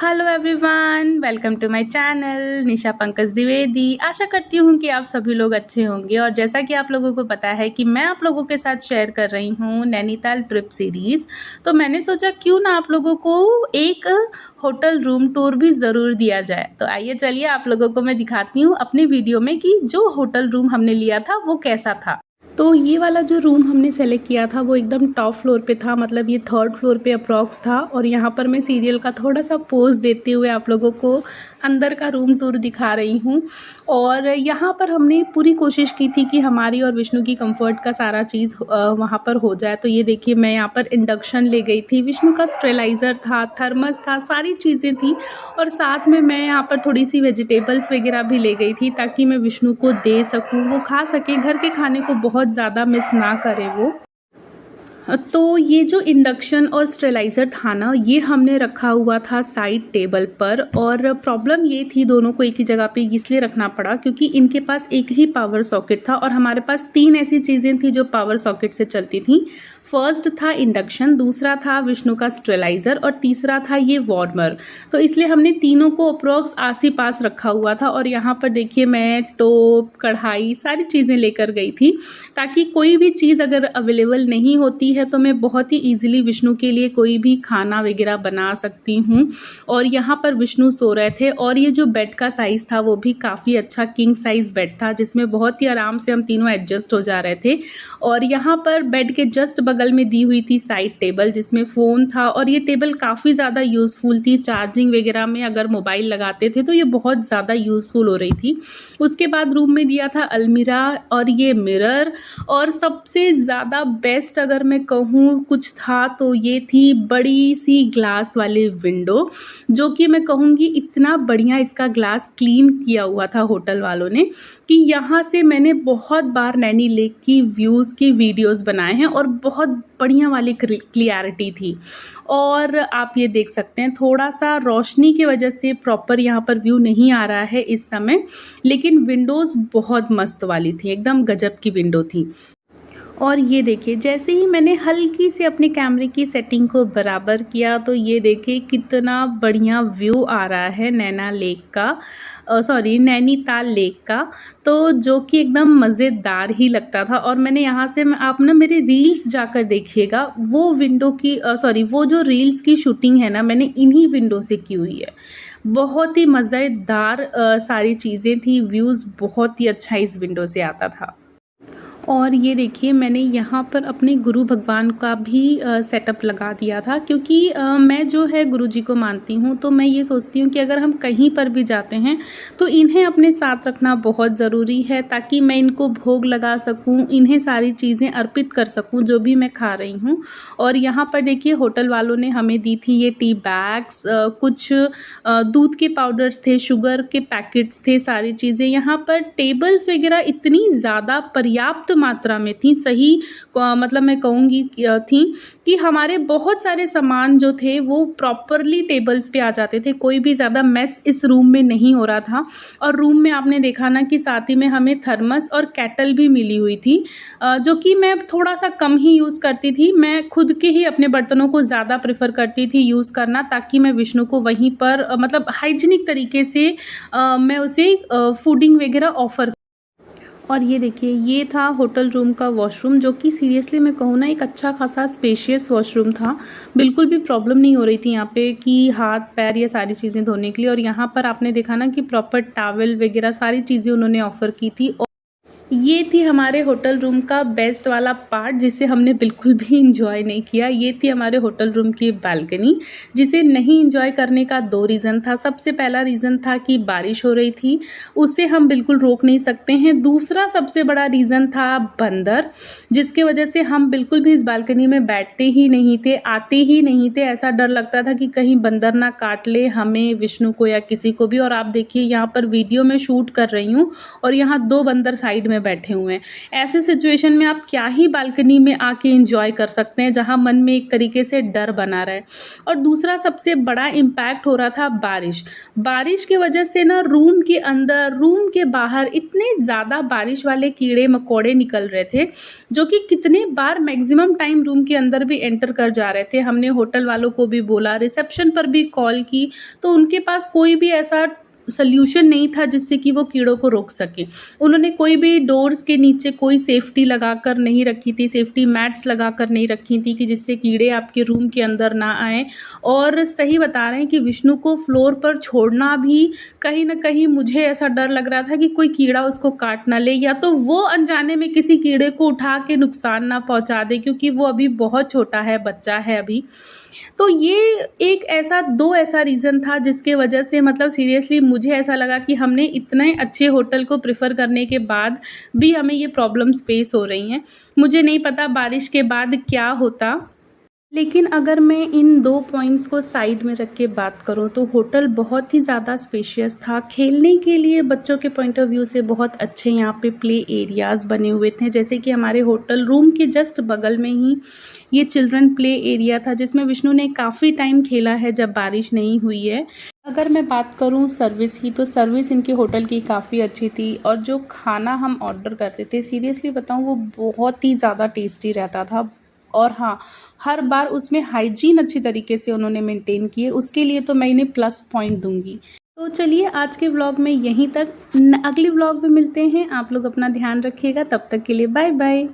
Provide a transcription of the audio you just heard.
Hello everyone, welcome to my channel Nisha Pankaj Dwivedi. आशा करती हूँ कि आप सभी लोग अच्छे होंगे। और जैसा कि आप लोगों को पता है कि मैं आप लोगों के साथ शेयर कर रही हूँ नैनीताल ट्रिप सीरीज़, तो मैंने सोचा क्यों ना आप लोगों को एक होटल रूम टूर भी ज़रूर दिया जाए। तो आइए चलिए आप लोगों को मैं दिखाती हूँ अपनी वीडियो में कि जो होटल रूम हमने लिया था वो कैसा था। तो ये वाला जो रूम हमने सेलेक्ट किया था वो एकदम टॉप फ्लोर पे था, मतलब ये थर्ड फ्लोर पे अप्रॉक्स था। और यहाँ पर मैं सीरियल का थोड़ा सा पोज देते हुए आप लोगों को अंदर का रूम टूर दिखा रही हूँ। और यहाँ पर हमने पूरी कोशिश की थी कि हमारी और विष्णु की कंफर्ट का सारा चीज़ वहाँ पर हो जाए। तो ये देखिए, मैं यहाँ पर इंडक्शन ले गई थी, विष्णु का स्टेरिलाइज़र था, थर्मस था, सारी चीज़ें थी। और साथ में मैं यहाँ पर थोड़ी सी वेजिटेबल्स वगैरह भी ले गई थी ताकि मैं विष्णु को दे सकूँ, वो खा सके, घर के खाने को बहुत ज़्यादा मिस ना करे वो। तो ये जो इंडक्शन और स्टेरिलाइज़र था ना, ये हमने रखा हुआ था साइड टेबल पर। और प्रॉब्लम ये थी, दोनों को एक ही जगह पे इसलिए रखना पड़ा क्योंकि इनके पास एक ही पावर सॉकेट था और हमारे पास 3 ऐसी चीज़ें थी जो पावर सॉकेट से चलती थी। फर्स्ट था इंडक्शन, दूसरा था विष्णु का स्टेरिलाइज़र और तीसरा था ये वार्मर। तो इसलिए हमने तीनों को अप्रॉक्स आस ही पास रखा हुआ था। और यहाँ पर देखिए, मैं टोप, कढ़ाई, सारी चीज़ें लेकर गई थी ताकि कोई भी चीज़ अगर अवेलेबल नहीं होती है तो मैं बहुत ही ईजिली विष्णु के लिए कोई भी खाना वगैरह बना सकती हूँ। और यहाँ पर विष्णु सो रहे थे और ये जो बेड का साइज़ था वो भी काफ़ी अच्छा किंग साइज़ बेड था, जिसमें बहुत ही आराम से हम तीनों एडजस्ट हो जा रहे थे। और यहाँ पर बेड के जस्ट बगल में दी हुई थी साइड टेबल जिसमें फ़ोन था। और ये टेबल काफ़ी ज़्यादा यूज़फुल थी, चार्जिंग वगैरह में अगर मोबाइल लगाते थे तो ये बहुत ज़्यादा यूज़फुल हो रही थी। उसके बाद रूम में दिया था अलमीरा और ये मिरर। और सबसे ज़्यादा बेस्ट अगर मैं कहूँ कुछ था तो ये थी बड़ी सी ग्लास वाली विंडो, जो कि मैं कहूँगी इतना बढ़िया इसका ग्लास क्लीन किया हुआ था होटल वालों ने कि यहाँ से मैंने बहुत बार नैनी लेक की व्यूज़ की वीडियोस बनाए हैं और बहुत बढ़िया वाली क्लियरिटी थी। और आप ये देख सकते हैं, थोड़ा सा रोशनी की वजह से प्रॉपर यहाँ पर व्यू नहीं आ रहा है इस समय, लेकिन विंडोज़ बहुत मस्त वाली थी, एकदम गजब की विंडो थी। और ये देखिए, जैसे ही मैंने हल्की से अपने कैमरे की सेटिंग को बराबर किया तो ये देखिए कितना बढ़िया व्यू आ रहा है नैना लेक का, सॉरी नैनीताल लेक का। तो जो कि एकदम मज़ेदार ही लगता था। और मैंने यहाँ से, आप ना मेरे रील्स जाकर देखिएगा, वो विंडो की सॉरी वो जो रील्स की शूटिंग है ना, मैंने इन्हीं विंडो से की हुई है। बहुत ही मज़ेदार सारी चीज़ें थी, व्यूज़ बहुत ही अच्छा इस विंडो से आता था। और ये देखिए, मैंने यहाँ पर अपने गुरु भगवान का भी सेटअप लगा दिया था क्योंकि मैं जो है गुरु जी को मानती हूँ। तो मैं ये सोचती हूँ कि अगर हम कहीं पर भी जाते हैं तो इन्हें अपने साथ रखना बहुत ज़रूरी है ताकि मैं इनको भोग लगा सकूँ, इन्हें सारी चीज़ें अर्पित कर सकूँ जो भी मैं खा रही हूँ। और यहाँ पर देखिए, होटल वालों ने हमें दी थी ये टी बैग्स, कुछ दूध के पाउडर्स थे, शुगर के पैकेट्स थे, सारी चीज़ें। यहाँ पर टेबल्स वगैरह इतनी ज़्यादा पर्याप्त मात्रा में थी, सही मतलब मैं कहूँगी थी कि हमारे बहुत सारे सामान जो थे वो प्रॉपरली टेबल्स पे आ जाते थे, कोई भी ज़्यादा मेस इस रूम में नहीं हो रहा था। और रूम में आपने देखा ना कि साथ ही में हमें थर्मस और केटल भी मिली हुई थी, जो कि मैं थोड़ा सा कम ही यूज़ करती थी। मैं खुद के ही अपने बर्तनों को ज़्यादा प्रेफर करती थी यूज़ करना, ताकि मैं विष्णु को वहीं पर मतलब हाइजीनिक तरीके से मैं उसे फूडिंग वगैरह ऑफ़र। और ये देखिए, ये था होटल रूम का वॉशरूम, जो कि सीरियसली मैं कहूँ ना, एक अच्छा खासा स्पेशियस वॉशरूम था। बिल्कुल भी प्रॉब्लम नहीं हो रही थी यहाँ पे कि हाथ पैर या सारी चीज़ें धोने के लिए। और यहाँ पर आपने देखा ना कि प्रॉपर टॉवल वगैरह सारी चीज़ें उन्होंने ऑफ़र की थी। ये थी हमारे होटल रूम का बेस्ट वाला पार्ट जिसे हमने बिल्कुल भी इंजॉय नहीं किया। ये थी हमारे होटल रूम की बालकनी, जिसे नहीं इंजॉय करने का 2 रीज़न था। सबसे पहला रीज़न था कि बारिश हो रही थी, उसे हम बिल्कुल रोक नहीं सकते हैं। दूसरा सबसे बड़ा रीज़न था बंदर, जिसकी वजह से हम बिल्कुल भी इस बालकनी में बैठते ही नहीं थे, आते ही नहीं थे। ऐसा डर लगता था कि कहीं बंदर ना काट ले हमें, विष्णु को या किसी को भी। और आप देखिए, यहाँ पर वीडियो में शूट कर रही हूँ और यहाँ 2 बंदर साइड में में बैठे हुए हैं। ऐसे सिचुएशन में आप क्या ही बालकनी में आके एंजॉय कर सकते हैं जहाँ मन में एक तरीके से डर बना रहे। और दूसरा सबसे बड़ा इम्पैक्ट हो रहा था बारिश की वजह से ना रूम के अंदर रूम के बाहर इतने ज़्यादा बारिश वाले कीड़े मकोड़े निकल रहे थे, जो कि कितने बार मैक्सिमम टाइम रूम के अंदर भी एंटर कर जा रहे थे। हमने होटल वालों को भी बोला, रिसेप्शन पर भी कॉल की, तो उनके पास कोई भी ऐसा सल्यूशन नहीं था जिससे कि वो कीड़ों को रोक सके। उन्होंने कोई भी डोर्स के नीचे कोई सेफ्टी लगाकर नहीं रखी थी, सेफ्टी मैट्स लगाकर नहीं रखी थी कि जिससे कीड़े आपके रूम के अंदर ना आए। और सही बता रहे हैं कि विष्णु को फ्लोर पर छोड़ना भी कहीं ना कहीं मुझे ऐसा डर लग रहा था कि कोई कीड़ा उसको काट ना ले, या तो वो अनजाने में किसी कीड़े को उठा के नुकसान ना पहुंचा दे, क्योंकि वो अभी बहुत छोटा है, बच्चा है अभी। तो ये एक ऐसा 2 ऐसा रीज़न था जिसके वजह से मतलब सीरियसली मुझे ऐसा लगा कि हमने इतने अच्छे होटल को प्रेफ़र करने के बाद भी हमें ये प्रॉब्लम्स फ़ेस हो रही हैं। मुझे नहीं पता बारिश के बाद क्या होता। लेकिन अगर मैं इन 2 पॉइंट्स को साइड में रख के बात करूँ तो होटल बहुत ही ज़्यादा स्पेशियस था। खेलने के लिए बच्चों के पॉइंट ऑफ व्यू से बहुत अच्छे यहाँ पे प्ले एरियाज़ बने हुए थे। जैसे कि हमारे होटल रूम के जस्ट बगल में ही ये चिल्ड्रन प्ले एरिया था जिसमें विष्णु ने काफ़ी टाइम खेला है जब बारिश नहीं हुई है। अगर मैं बात करूँ सर्विस की, तो सर्विस इनके होटल की काफ़ी अच्छी थी और जो खाना हम ऑर्डर करते थे सीरियसली बताऊँ वो बहुत ही ज़्यादा टेस्टी रहता था। और हाँ, हर बार उसमें हाइजीन अच्छी तरीके से उन्होंने मेंटेन किए, उसके लिए तो मैं इन्हें प्लस पॉइंट दूंगी। तो चलिए आज के व्लॉग में यहीं तक, अगले व्लॉग में मिलते हैं। आप लोग अपना ध्यान रखिएगा, तब तक के लिए बाय बाय।